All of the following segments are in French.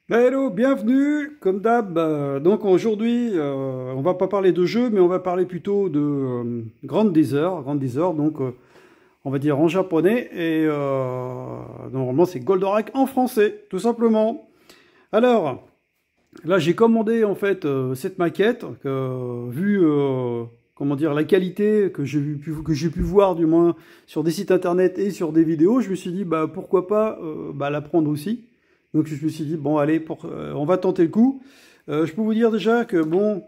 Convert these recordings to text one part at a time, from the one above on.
Hello, bienvenue, comme d'hab. Donc aujourd'hui, on va pas parler de jeux, mais on va parler plutôt de Grand Desert. Grand Desert, donc on va dire en japonais, et normalement c'est Goldorak en français, tout simplement. Alors, là j'ai commandé en fait cette maquette, vu comment dire la qualité que j'ai pu voir du moins sur des sites internet et sur des vidéos, je me suis dit bah pourquoi pas la prendre aussi. Donc je me suis dit bon allez on va tenter le coup. Je peux vous dire déjà que bon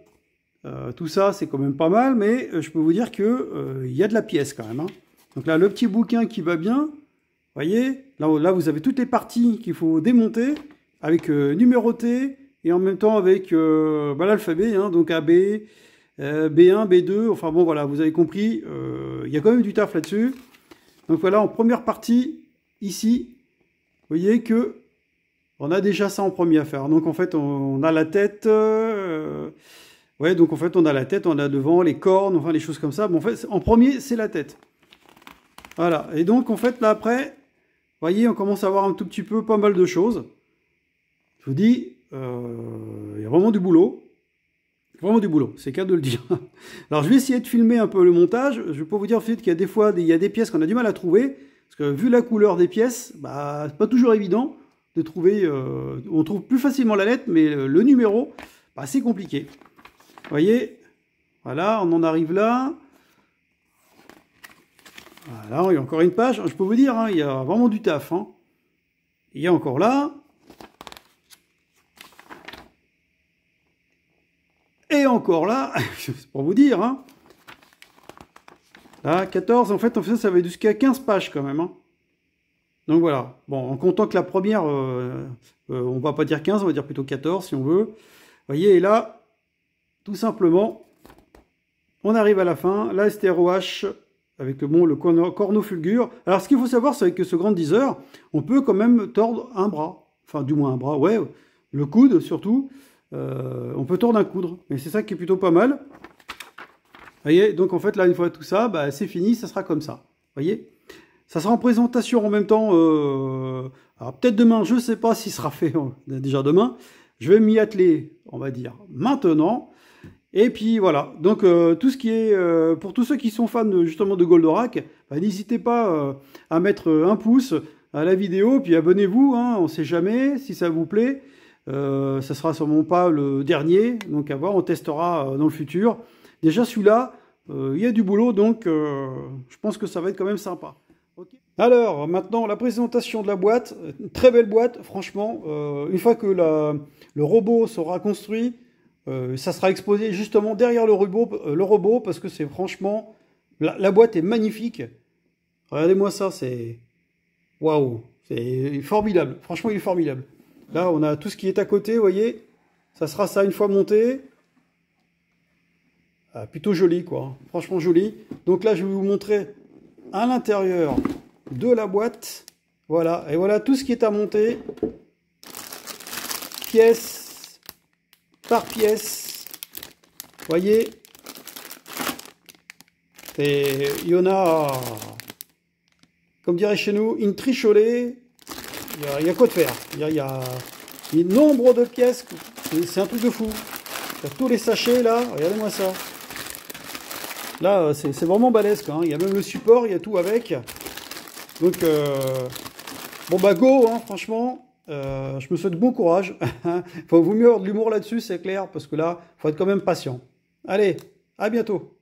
tout ça c'est quand même pas mal, mais je peux vous dire que il y a de la pièce quand même, hein. Donc là le petit bouquin qui va bien, voyez, là vous avez toutes les parties qu'il faut démonter avec numéroté et en même temps avec l'alphabet, hein, donc AB, B1, B2, enfin bon voilà, vous avez compris, il y a quand même du taf là-dessus. Donc voilà, en première partie, ici, vous voyez que on a déjà ça en premier à faire. Donc en fait, on a la tête, ouais, donc en fait, on a la tête, on a devant les cornes, enfin les choses comme ça. Bon, en fait, en premier, c'est la tête. Voilà, et donc en fait, là après, vous voyez, on commence à voir un tout petit peu pas mal de choses. Je vous dis, il y a vraiment du boulot. Vraiment du boulot, c'est cas de le dire. Alors je vais essayer de filmer un peu le montage. Je peux vous dire en fait qu'il y a des fois, il y a des pièces qu'on a du mal à trouver. Parce que vu la couleur des pièces, bah, c'est pas toujours évident de trouver. On trouve plus facilement la lettre, mais le numéro, bah, c'est compliqué. Vous voyez, voilà, on en arrive là. Voilà, il y a encore une page. Je peux vous dire, hein, il y a vraiment du taf, hein. Il y a encore là. Et encore là, c'est pour vous dire, hein. Là, 14, en fait, ça va jusqu'à 15 pages quand même, hein. Donc voilà. Bon, en comptant que la première, on va pas dire 15, on va dire plutôt 14 si on veut. Vous voyez, et là, tout simplement, on arrive à la fin. La STROH avec le cornofulgure. Alors, ce qu'il faut savoir, c'est que ce Grand Deezer, on peut quand même tordre un bras. Enfin, du moins un bras, ouais. Le coude, surtout. On peut tordre un coude. Mais c'est ça qui est plutôt pas mal. Vous voyez, donc en fait, là, une fois tout ça, bah, c'est fini, ça sera comme ça. Vous voyez, ça sera en présentation en même temps. Alors peut-être demain, je ne sais pas s'il sera fait déjà demain. Je vais m'y atteler, on va dire, maintenant. Et puis voilà, donc tout ce qui est, pour tous ceux qui sont fans justement de Goldorak, bah, n'hésitez pas à mettre un pouce à la vidéo, puis abonnez-vous, hein, on ne sait jamais si ça vous plaît. Ça sera sûrement pas le dernier, donc à voir, on testera dans le futur. Déjà celui-là, il y a du boulot, donc je pense que ça va être quand même sympa. Okay. Alors, maintenant, la présentation de la boîte. Une très belle boîte, franchement. Une fois que le robot sera construit, ça sera exposé justement derrière le robot parce que c'est franchement... La boîte est magnifique. Regardez-moi ça, c'est... Waouh, c'est formidable. Franchement, il est formidable. Là, on a tout ce qui est à côté, vous voyez. Ça sera ça une fois monté. Ah, plutôt joli, quoi. Franchement joli. Donc là, je vais vous montrer à l'intérieur de la boîte. Voilà. Et voilà tout ce qui est à monter. Pièce par pièce. Voyez. Et il y en a, comme dirait chez nous, une tricholet. Il y a quoi de faire. Il y a un nombre de pièces. C'est un truc de fou. Il y a tous les sachets là. Regardez-moi ça. Là, c'est vraiment balèze, quoi, hein. Il y a même le support, il y a tout avec. Donc, bon bah go, hein, franchement. Je me souhaite bon courage. Faut vaut mieux avoir de l'humour là-dessus, c'est clair, parce que là, faut être quand même patient. Allez, à bientôt.